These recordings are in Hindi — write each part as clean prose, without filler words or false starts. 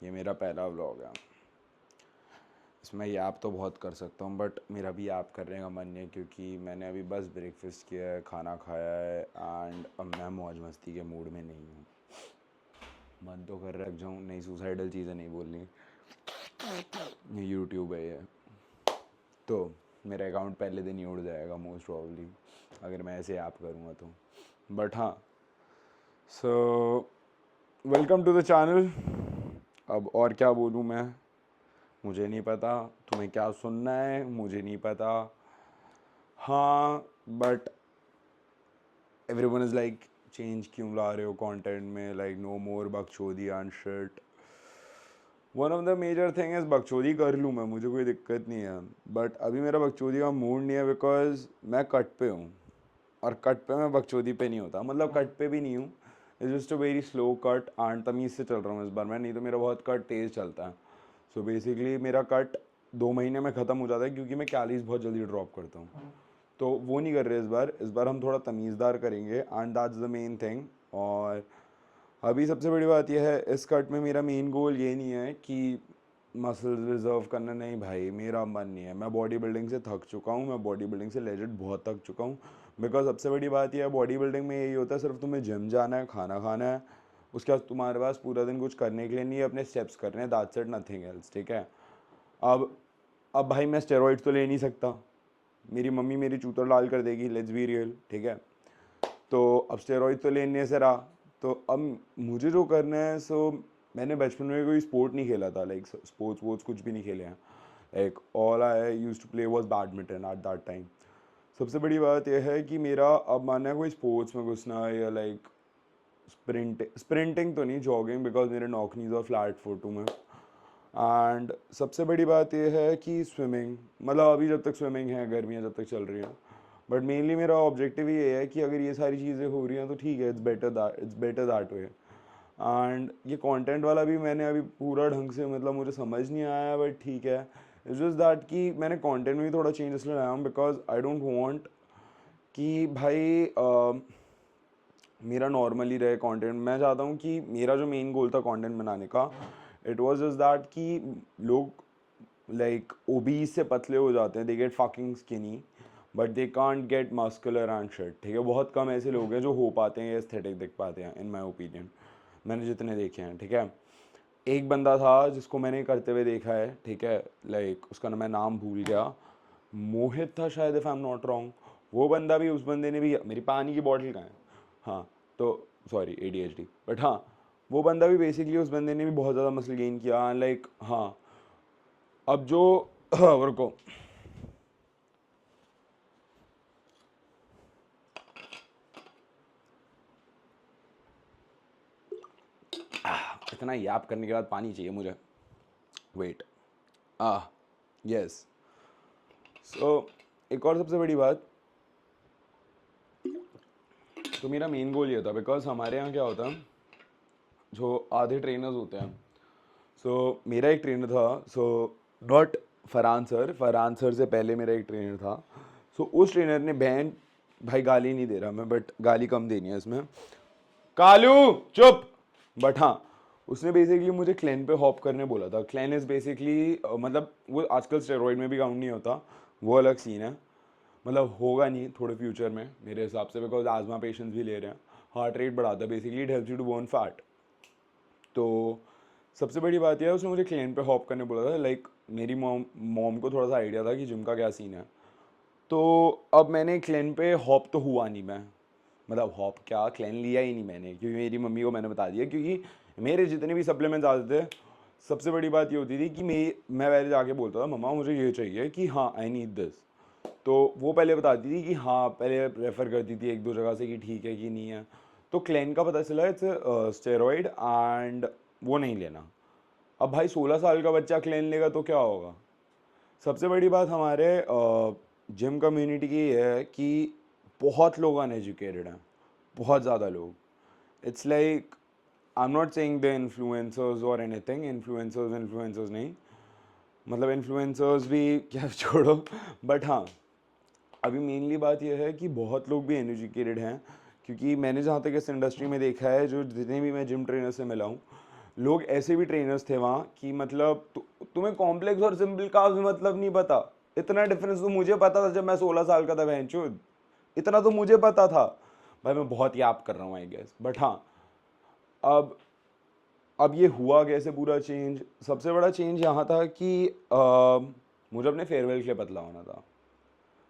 ये मेरा पहला व्लॉग है। इसमें याप तो बहुत कर सकता हूँ बट मेरा भी याप करने का मन नहीं है क्योंकि मैंने अभी बस ब्रेकफास्ट किया है, खाना खाया है एंड अब मैं मौज मस्ती के मूड में नहीं हूँ। मन तो कर रख जाऊँ, नहीं सुसाइडल चीज़ें नहीं बोलनी, ये यूट्यूब है ये। तो मेरा अकाउंट पहले दिन ही उड़ जाएगा मोस्ट प्रॉब्ली अगर मैं ऐसे ऐप करूँगा तो। बट हाँ, so welcome to the channel. अब और क्या बोलूँ मैं, मुझे नहीं पता। तुम्हें क्या सुनना है मुझे नहीं पता। हाँ but everyone is like change क्यों ला रहे हो कंटेंट में, लाइक नो मोर बकचोदी and shit. One of the major thing is बकचोदी कर लूँ मैं, मुझे कोई दिक्कत नहीं है, बट अभी मेरा बकचोदी का मूड नहीं है बिकॉज मैं कट पे हूँ और कट पे मैं बकचोदी पे नहीं होता, मतलब कट पे भी नहीं हूँ। It's just a very slow cut and तमीज़ से चल रहा हूँ इस बार मैं, नहीं तो मेरा बहुत कट तेज़ चलता है। सो बेसिकली मेरा कट 2 महीने में ख़त्म हो जाता है क्योंकि मैं कैलीज बहुत जल्दी ड्रॉप करता हूँ। तो वो नहीं कर रहे इस बार हम थोड़ा तमीज़दार करेंगे and that's the main thing. और अभी सबसे बड़ी बात यह है, इस कट में मेरा मेन गोल ये नहीं है कि मसल रिजर्व करना, नहीं भाई मेरा मन नहीं है। मैं बॉडी बिल्डिंग से थक चुका हूँ, मैं बॉडी बिल्डिंग से लेजिट बहुत थक चुका हूँ। बिकॉज सबसे बड़ी बात यह है, बॉडी बिल्डिंग में यही होता है सिर्फ तुम्हें जिम जाना है, खाना खाना है, उसके बाद तुम्हारे पास पूरा दिन कुछ करने के लिए नहीं है, अपने स्टेप्स करने हैं, दैट्स इट, नथिंग एल्स। ठीक है। अब अब भाई मैं स्टेरॉइड्स तो ले नहीं सकता, मेरी मम्मी मेरी चूतर लाल कर देगी, लेट्स बी रियल। ठीक है। तो अब स्टेरॉइड तो लेने से रहा, तो अब मुझे जो करना है, सो मैंने बचपन में कोई स्पोर्ट नहीं खेला था, लाइक स्पोर्ट्स वोर्ट्स कुछ भी नहीं खेले हैं। Like all I use to play was badminton at that time. सबसे बड़ी बात यह है कि मेरा अब मानना है कोई स्पोर्ट्स में घुसना या लाइक स्प्रिंटिंग तो नहीं, जॉगिंग, बिकॉज मेरे नॉकनीज और फ्लैट फुट हूँ मैं। एंड सबसे बड़ी बात यह है कि स्विमिंग, मतलब अभी जब तक स्विमिंग है, गर्मियाँ जब तक चल रही हैं, बट मेनली मेरा ऑब्जेक्टिव ये है कि अगर ये सारी चीज़ें हो रही हैं तो ठीक है, it's better that way. And ये कंटेंट वाला भी मैंने अभी पूरा ढंग से, मतलब मुझे समझ नहीं आया, बट ठीक है। इट्स जस्ट दैट कि मैंने कंटेंट में भी थोड़ा चेंज इसलिए लाया हूँ बिकॉज आई डोंट वांट कि भाई मेरा नॉर्मली रहे कंटेंट। मैं चाहता हूँ कि मेरा जो मेन गोल था कंटेंट बनाने का, इट वाज जस्ट दैट कि लोग लाइक ओबीज से पतले हो जाते हैं, they get fucking skinny but they can't get muscular and shit. ठीक है। बहुत कम ऐसे लोग हैं जो हो पाते हैं, एस्थेटिक दिख पाते हैं, इन माई ओपिनियन, मैंने जितने देखे हैं। ठीक है। एक बंदा था जिसको मैंने करते हुए देखा है, ठीक है, लाइक उसका मैं नाम भूल गया, मोहित था शायद, if I am not wrong. वो बंदा भी, उस बंदे ने भी, मेरी पानी की बॉटल कहाँ है, हाँ, तो सॉरी ADHD, बट हाँ, वो बंदा भी बेसिकली, उस बंदे ने भी बहुत ज़्यादा मसल गेन किया, लाइक हाँ। अब जो रुको, इतना याप करने के बाद पानी चाहिए मुझे, वेट, आ यस। सो एक और सबसे बड़ी बात, तो मेरा मेन गोल ये था बिकॉज हमारे यहाँ क्या होता है, जो आधे ट्रेनर्स होते हैं, सो मेरा एक ट्रेनर था, सो नॉट फरहान सर से पहले मेरा एक ट्रेनर था। सो उस ट्रेनर ने बहन, भाई गाली नहीं दे रहा मैं, बट गाली कम देनी है इसमें, कालू चुप। बट हाँ, उसने बेसिकली मुझे क्लेन पे हॉप करने बोला था। क्लेन इज़ बेसिकली मतलब वो आजकल स्टेरॉइड में भी काउंट नहीं होता, वो अलग सीन है, मतलब होगा नहीं थोड़े फ्यूचर में मेरे हिसाब से, बिकॉज आजमा पेशेंट्स भी ले रहे हैं, हार्ट रेट बढ़ाता है, basically it helps you to burn fat. तो सबसे बड़ी बात यह है, उसने मुझे क्लेन पे हॉप करने बोला था, लाइक मेरी मॉम को थोड़ा सा आइडिया था कि जिम का क्या सीन है। तो अब मैंने क्लेन पे हॉप तो हुआ नहीं मैं, मतलब हॉप क्या, क्लेन लिया ही नहीं मैंने, क्योंकि मेरी मम्मी को मैंने बता दिया, क्योंकि मेरे जितने भी सप्लीमेंट्स आते थे, सबसे बड़ी बात ये होती थी कि मैं पहले जाके बोलता था मम्मा मुझे ये चाहिए, कि हाँ आई नीड दिस, तो वो पहले बताती थी कि हाँ, पहले रेफ़र करती थी एक दो जगह से कि ठीक है कि नहीं है। तो क्लेन का पता चला इट्स स्टेरॉइड एंड वो नहीं लेना। अब भाई 16 साल का बच्चा क्लेन लेगा तो क्या होगा। सबसे बड़ी बात हमारे जिम कम्युनिटी की ये है कि बहुत लोग अनएजुकेटेड हैं, बहुत ज़्यादा लोग। It's like I am not saying the influencers और एनीथिंग, इन्फ्लुएंसर्स नहीं, मतलब इन्फ्लुएंसर्स भी क्या छोड़ो, बट हाँ, अभी मेनली बात यह है कि बहुत लोग भी अनएजुकेटेड हैं, क्योंकि मैंने जहाँ तक इस इंडस्ट्री में देखा है, जो जितने भी मैं जिम ट्रेनर से मिला हूँ, लोग ऐसे भी ट्रेनर्स थे वहाँ कि मतलब तुम्हें कॉम्प्लेक्स और सिंपल का भी मतलब नहीं पता। इतना डिफरेंस तो मुझे पता था जब मैं 16 साल का था बहनचोद, इतना तो मुझे पता था। भाई मैं बहुत याद कर रहा हूँ आई गेस, बट हाँ, अब अब ये हुआ कैसे पूरा चेंज। सबसे बड़ा चेंज यहाँ था कि मुझे अपने फेयरवेल के लिए पतला होना था।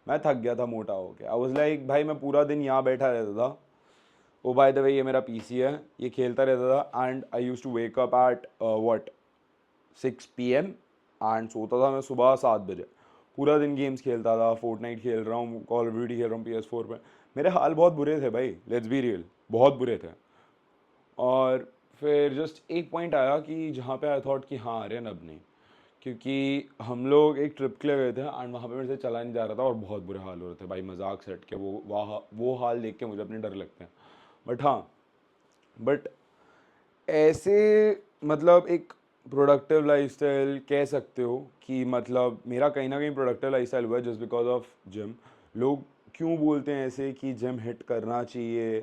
मैं थक गया था मोटा हो गया। आई वाज लाइक भाई मैं पूरा दिन यहाँ बैठा रहता था। ओ बाय द वे ये मेरा पीसी है, ये खेलता रहता था and I use to wake up at what 6 PM and सोता था मैं सुबह 7 बजे। पूरा दिन गेम्स खेलता था, फोर्टनाइट खेल रहा हूँ, कॉल ऑफ ड्यूटी खेल रहा हूँ PS4 पे। मेरे हाल बहुत बुरे थे भाई, लेट्स बी रियल, बहुत बुरे थे। और फिर जस्ट एक पॉइंट आया कि जहाँ पे आई थॉट कि हाँ आर्यन अब नहीं, क्योंकि हम लोग एक ट्रिप के लिए गए थे एंड वहाँ पे मेरे से चला नहीं जा रहा था और बहुत बुरे हाल हो रहे थे भाई, मजाक सेट के वो हाल देख के मुझे अपने डर लगते हैं। बट हाँ, बट ऐसे मतलब एक प्रोडक्टिव लाइफस्टाइल कह सकते हो कि मतलब मेरा कहीं ना कहीं प्रोडक्टिव लाइफस्टाइल हुआ है जस्ट बिकॉज ऑफ जिम। लोग क्यों बोलते हैं ऐसे कि जिम हिट करना चाहिए,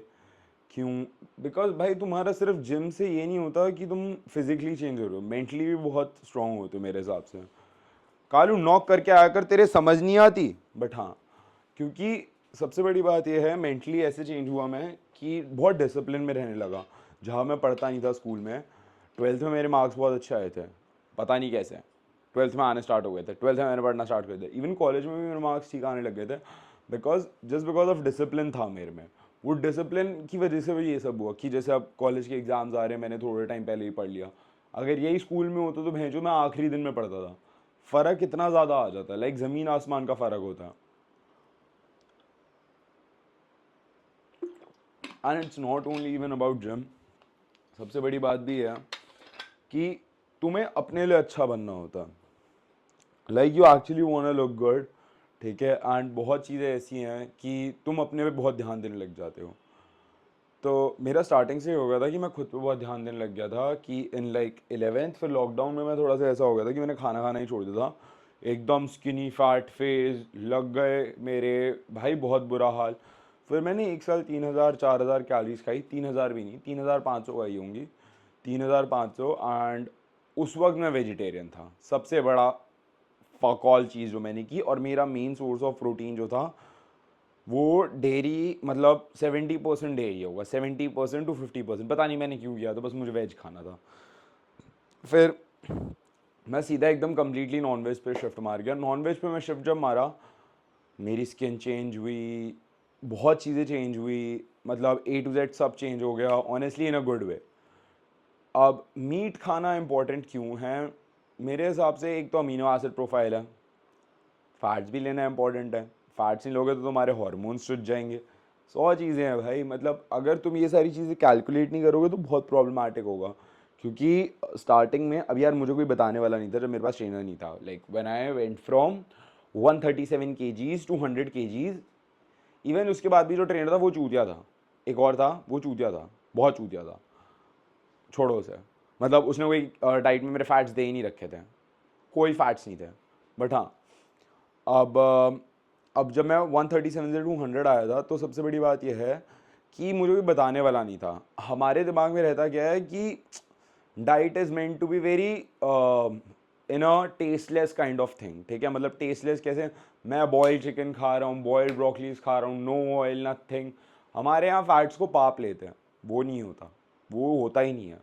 क्यों? बिकॉज भाई तुम्हारा सिर्फ जिम से ये नहीं होता कि तुम फिजिकली चेंज हो रहे हो, मेंटली भी बहुत स्ट्रांग होते हो मेरे हिसाब से। कालू नॉक करके आया कर, तेरे समझ नहीं आती, बट हाँ, क्योंकि सबसे बड़ी बात यह है मेंटली ऐसे चेंज हुआ मैं कि बहुत डिसिप्लिन में रहने लगा। जहाँ मैं पढ़ता नहीं था स्कूल में, 12th में मेरे मार्क्स बहुत अच्छे आए थे, पता नहीं कैसे 12th में आने स्टार्ट हो गए थे। 12th में मैंने पढ़ना स्टार्ट कर दिया, इवन कॉलेज में भी मेरे मार्क्स ठीक आने लग गए थे, बिकॉज ऑफ डिसिप्लिन था मेरे में। वो डिसिप्लिन की वजह से भी ये सब हुआ कि जैसे अब कॉलेज के एग्जाम्स आ रहे हैं, मैंने थोड़े टाइम पहले ही पढ़ लिया। अगर यही स्कूल में होता तो भेजो मैं आखिरी दिन में पढ़ता था। फ़र्क इतना ज़्यादा आ जाता है, लाइक ज़मीन आसमान का फ़र्क होता है। And it's not only even about gym. सबसे बड़ी बात भी है कि तुम्हें अपने लिए अच्छा बनना होता है, like you actually want to look good, ठीक है। एंड बहुत चीज़ें ऐसी हैं कि तुम अपने पे बहुत ध्यान देने लग जाते हो। तो मेरा स्टार्टिंग से ही हो गया था कि मैं खुद पे बहुत ध्यान देने लग गया था कि इन लाइक 11th, फिर लॉकडाउन में मैं थोड़ा सा ऐसा हो गया था कि मैंने खाना खाना ही छोड़ दिया था। एकदम स्किनी फैट फेस लग गए मेरे भाई, बहुत बुरा हाल। फिर मैंने एक साल 3,000 4,000 कैलोरीज खाई, 3,000 भी नहीं, 3,500 खाई होंगी, 3,500। एंड उस वक्त मैं वेजिटेरियन था, सबसे बड़ा फॉकॉल चीज़ जो मैंने की। और मेरा मेन सोर्स ऑफ प्रोटीन जो था वो डेयरी, मतलब 70% डेयरी होगा, 70% to 50%, पता नहीं मैंने क्यों किया था, बस मुझे वेज खाना था। फिर मैं सीधा एकदम कम्प्लीटली नॉन वेज पे शिफ्ट मार गया। नॉन वेज पे मैं शिफ्ट जब मारा, मेरी स्किन चेंज हुई, बहुत चीज़ें चेंज हुई, मतलब A to Z सब चेंज हो गया, honestly in a good way. अब मीट खाना इम्पोर्टेंट क्यों है मेरे हिसाब से? एक तो अमीनो एसिड प्रोफाइल है, फैट्स भी लेना इंपॉर्टेंट है, फैट्स नहीं लोगे तो तुम्हारे हार्मोन्स चुट जाएंगे, 100 चीज़ें हैं भाई। मतलब अगर तुम ये सारी चीज़ें कैलकुलेट नहीं करोगे तो बहुत प्रॉब्लमेटिक होगा। क्योंकि स्टार्टिंग में, अब यार मुझे कोई बताने वाला नहीं था जब मेरे पास ट्रेनर नहीं था, like when I went from 137 kgs to 100 kgs। Even उसके बाद भी जो ट्रेनर था वो चूतिया था, एक और था वो चूतिया था, बहुत चूतिया था, छोड़ो उसे। मतलब उसने कोई डाइट में मेरे फैट्स दे ही नहीं रखे थे, कोई फैट्स नहीं थे। बट हाँ, अब जब मैं 137 से 200 आया था तो सबसे बड़ी बात यह है कि मुझे कोई बताने वाला नहीं था। हमारे दिमाग में रहता क्या है कि diet is meant to be very in a tasteless kind of thing, ठीक है। मतलब टेस्टलेस कैसे? मैं बॉइल्ड चिकन खा रहा हूँ, बॉइल्ड ब्रोकलीज खा रहा हूँ, नो ऑयल नथिंग। हमारे यहाँ फैट्स को पाप लेते हैं, वो नहीं होता, वो होता ही नहीं है।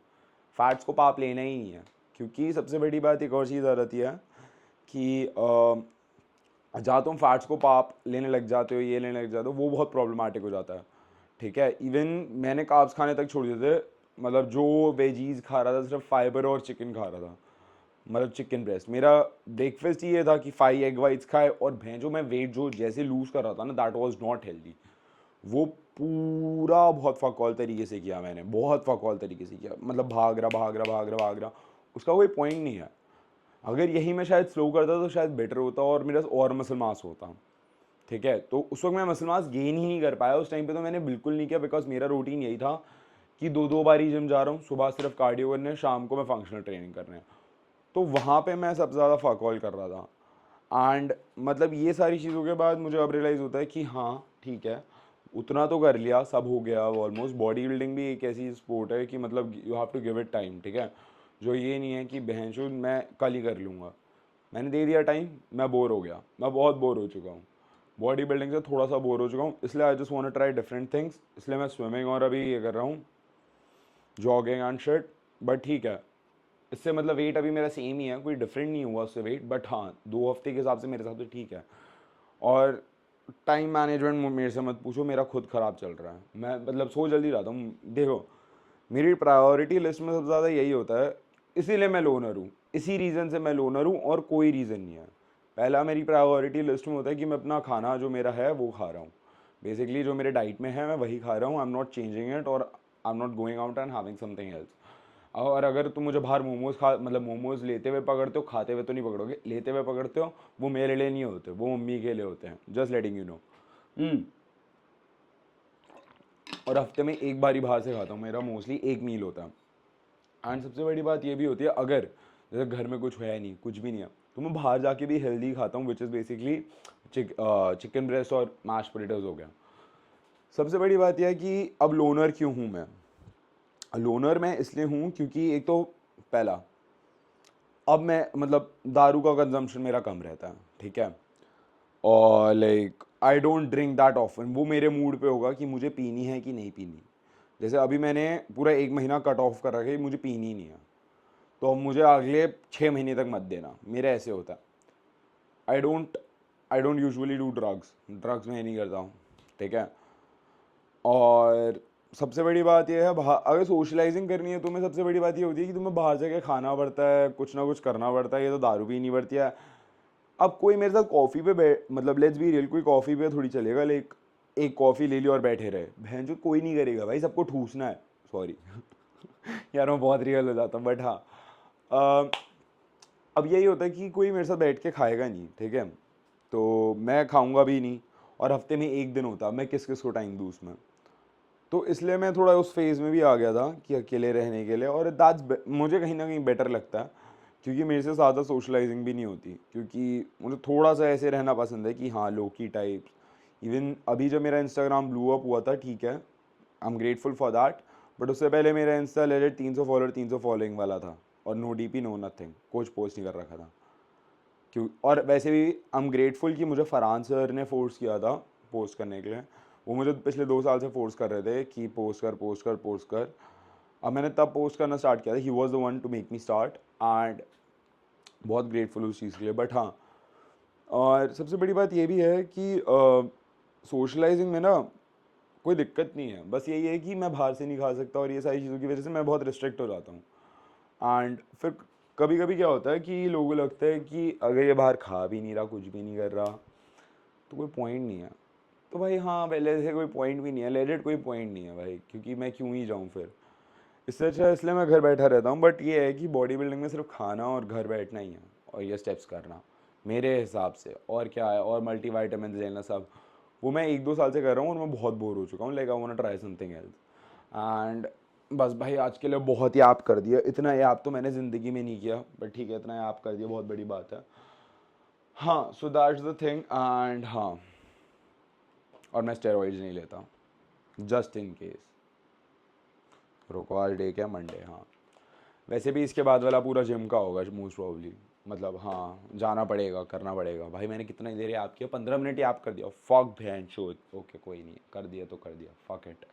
फैट्स को पाप लेना ही नहीं है। क्योंकि सबसे बड़ी बात एक और चीज़ आ जाती है कि जहाँ तुम फैट्स को पाप लेने लग जाते हो, ये लेने लग जाते हो, वो बहुत प्रॉब्लमेटिक हो जाता है, ठीक है। इवन मैंने कार्ब्स खाने तक छोड़ दिए थे। मतलब जो वेजीज खा रहा था सिर्फ फाइबर और चिकन खा रहा था, मतलब चिकन ब्रेस्ट। मेरा ब्रेकफास्ट ही ये था कि 5 एग वाइट्स खाए। और भैंजो मैं वेट जो जैसे लूज़ कर रहा था ना, दैट वाज नॉट हेल्दी। वो पूरा बहुत फकौल तरीके से किया मैंने, बहुत फकौल तरीके से किया। मतलब भाग रहा भाग रहा भाग रहा भाग रहा, उसका कोई पॉइंट नहीं है। अगर यही मैं शायद स्लो करता तो शायद बेटर होता और मेरा और मसल मास होता, ठीक है। तो उस वक्त मैं मसल मास गेन ही नहीं कर पाया। उस टाइम पे तो मैंने बिल्कुल नहीं किया, बिकॉज मेरा रूटीन यही था कि दो दो बार ही जिम जा रहा हूँ, सुबह सिर्फ कार्डियो करने, शाम को मैं फंक्शनल ट्रेनिंग कर रहे हैं। तो वहाँ पे मैं सबसे ज़्यादा फकॉल कर रहा था। एंड मतलब ये सारी चीज़ों के बाद मुझे अब रियलाइज़ होता है कि हाँ ठीक है, उतना तो कर लिया, सब हो गया ऑलमोस्ट। बॉडी बिल्डिंग भी एक ऐसी स्पोर्ट है कि मतलब you have to give it time, ठीक है। जो ये नहीं है कि बहनचोद मैं कल ही कर लूँगा। मैंने दे दिया टाइम, मैं बोर हो गया, मैं बहुत बोर हो चुका हूँ, बॉडी बिल्डिंग से थोड़ा सा बोर हो चुका हूँ, इसलिए I just want to try different things. इसलिए मैं स्विमिंग और अभी ये कर रहा हूँ, जॉगिंग एंड शिट। बट ठीक है, इससे मतलब वेट अभी मेरा सेम ही है, कोई डिफरेंट नहीं हुआ उससे वेट, बट हाँ 2 हफ्ते के हिसाब से मेरे हिसाब से ठीक है। और टाइम मैनेजमेंट मेरे से मत पूछो, मेरा खुद ख़राब चल रहा है। मैं मतलब सो जल्दी रहता हूँ, देखो मेरी प्रायोरिटी लिस्ट में सबसे ज़्यादा यही होता है, इसीलिए मैं लोनर हूँ, इसी रीज़न से मैं लोनर हूँ और कोई रीज़न नहीं है। पहला मेरी प्रायोरिटी लिस्ट में होता है कि मैं अपना खाना जो मेरा है वो खा रहा हूँ, बेसिकली जो मेरे डाइट में है मैं वही खा रहा हूँ, I am not changing it और I am not going out and having something else. और अगर तुम मुझे बाहर मोमोज खा मतलब मोमोज लेते हुए पकड़ते हो, खाते हुए तो नहीं पकड़ोगे, लेते हुए पकड़ते हो, वो मेरे लिए नहीं होते, वो मम्मी के लिए होते हैं, जस्ट लेटिंग यू नो। और हफ्ते में एक बार ही बाहर से खाता हूँ, मेरा मोस्टली एक मील होता है। एंड सबसे बड़ी बात ये भी होती है, अगर जैसे घर में कुछ है नहीं, कुछ भी नहीं है, तो मैं बाहर जाके भी हेल्दी खाता हूँ, which is basically chicken breast और मैश पोटेटोज हो गया। सबसे बड़ी बात यह है कि अब लोनर क्यों हूँ मैं। लोनर मैं इसलिए हूँ क्योंकि एक तो पहला, अब मैं मतलब दारू का कंजम्पशन मेरा कम रहता है, ठीक है, और like I don't drink that often. वो मेरे मूड पे होगा कि मुझे पीनी है कि नहीं पीनी। जैसे अभी मैंने पूरा 1 महीना कट ऑफ कर रखा है, मुझे पीनी ही नहीं है, तो अब मुझे अगले 6 महीने तक मत देना, मेरा ऐसे होता है। I don't usually do drugs, drugs मैं नहीं करता हूँ, ठीक है। और सबसे बड़ी बात यह है, अगर सोशलाइजिंग करनी है तो मैं सबसे बड़ी बात ये होती है कि तुम्हें बाहर जाके खाना पड़ता है, कुछ ना कुछ करना पड़ता है, ये तो दारू पीनी पड़ती है। अब कोई मेरे साथ कॉफ़ी पे मतलब लेट्स बी रियल, कोई कॉफ़ी पे थोड़ी चलेगा, लाइक एक कॉफ़ी ले ली और बैठे रहे, बहन जो कोई नहीं करेगा भाई, सबको ठूसना है। सॉरी यार मैं बहुत रियल हो जाता हूँ, बट हाँ अब यही होता है कि कोई मेरे साथ बैठ के खाएगा नहीं, ठीक है, तो मैं खाऊंगा भी नहीं। और हफ्ते में एक दिन होता, मैं किस किस को टाइम दूँ उसमें। तो इसलिए मैं थोड़ा उस फेज़ में भी आ गया था कि अकेले रहने के लिए, और दैट्स मुझे कहीं ना कहीं बेटर लगता है, क्योंकि मेरे से ज़्यादा सोशलाइजिंग भी नहीं होती, क्योंकि मुझे थोड़ा सा ऐसे रहना पसंद है कि हाँ लोकी टाइप। इवन अभी जब मेरा इंस्टाग्राम ब्लू अप हुआ था, ठीक है, I am grateful for that, but उससे पहले मेरा इंस्टा लेजेंड 300 फॉलोअर 300 फॉलोइंग वाला था, और नो डीपी नो नथिंग, कुछ पोस्ट नहीं कर रखा था। क्यों, और वैसे भी आई एम ग्रेटफुल कि मुझे फरहान सर ने फोर्स किया था पोस्ट करने के लिए। वो मुझे पिछले 2 साल से फोर्स कर रहे थे कि पोस्ट कर पोस्ट कर पोस्ट कर। अब मैंने तब पोस्ट करना स्टार्ट किया था, he was the one two make me start, and बहुत ग्रेटफुल उस चीज़ के लिए। बट हाँ, और सबसे बड़ी बात ये भी है कि सोशलाइजिंग में ना कोई दिक्कत नहीं है, बस यही है कि मैं बाहर से नहीं खा सकता, और ये सारी चीज़ों की वजह से मैं बहुत रिस्ट्रिक्ट हो जाता हूँ। एंड फिर कभी कभी क्या होता है कि लोगों को लगता है कि अगर ये बाहर खा भी नहीं रहा, कुछ भी नहीं कर रहा, तो कोई पॉइंट नहीं है। तो भाई हाँ, पहले से कोई पॉइंट भी नहीं है, लेजिट कोई पॉइंट नहीं है भाई, क्योंकि मैं क्यों ही जाऊँ फिर। इससे अच्छा इसलिए मैं घर बैठा रहता हूँ। बट ये है कि बॉडी बिल्डिंग में सिर्फ खाना और घर बैठना ही है, और ये स्टेप्स करना मेरे हिसाब से, और क्या है, और मल्टी वाइटामिन लेना, सब वो मैं 1-2 साल से कर रहा हूँ, और मैं बहुत बोर हो चुका हूँ, like I want to try something else. And बस भाई आज के लिए बहुत ही ऐप कर दिया, इतना ऐप तो मैंने ज़िंदगी में नहीं किया, बट ठीक है, इतना ऐप कर दिया, बहुत बड़ी बात है। हाँ, so that's the thing. And हाँ, और मैं स्टेरॉइड्स नहीं लेता, जस्ट इन केस। रुको, आज डे क्या, मंडे, हाँ। वैसे भी इसके बाद वाला पूरा जिम का होगा मोस्ट प्रोबेबली, मतलब हाँ जाना पड़ेगा, करना पड़ेगा भाई। मैंने कितना देर याद किया, 15 मिनट याद कर दिया, फक भैन चोद। ओके कोई नहीं, कर दिया तो कर दिया, फक इट।